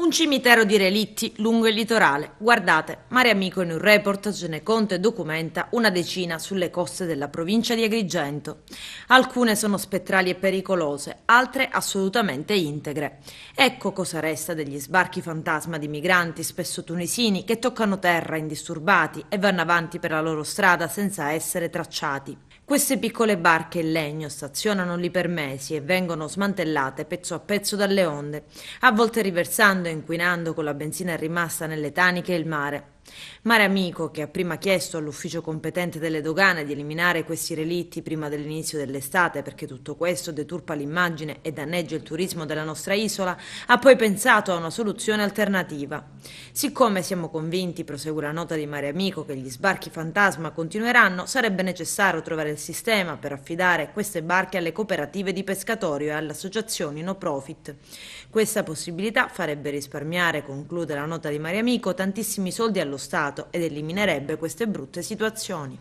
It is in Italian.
Un cimitero di relitti lungo il litorale. Guardate, Mare Amico in un reportage ne conta e documenta una decina sulle coste della provincia di Agrigento. Alcune sono spettrali e pericolose, altre assolutamente integre. Ecco cosa resta degli sbarchi fantasma di migranti, spesso tunisini, che toccano terra indisturbati e vanno avanti per la loro strada senza essere tracciati. Queste piccole barche in legno stazionano lì per mesi e vengono smantellate pezzo a pezzo dalle onde, a volte riversando e inquinando con la benzina rimasta nelle taniche il mare. Mare Amico, che ha prima chiesto all'ufficio competente delle dogane di eliminare questi relitti prima dell'inizio dell'estate perché tutto questo deturpa l'immagine e danneggia il turismo della nostra isola, ha poi pensato a una soluzione alternativa. Siccome siamo convinti, prosegue la nota di Mare Amico, che gli sbarchi fantasma continueranno, sarebbe necessario trovare il sistema per affidare queste barche alle cooperative di pescatorio e alle associazioni no profit. Questa possibilità farebbe risparmiare, conclude la nota di Mare Amico, tantissimi soldi allo Stato ed eliminerebbe queste brutte situazioni.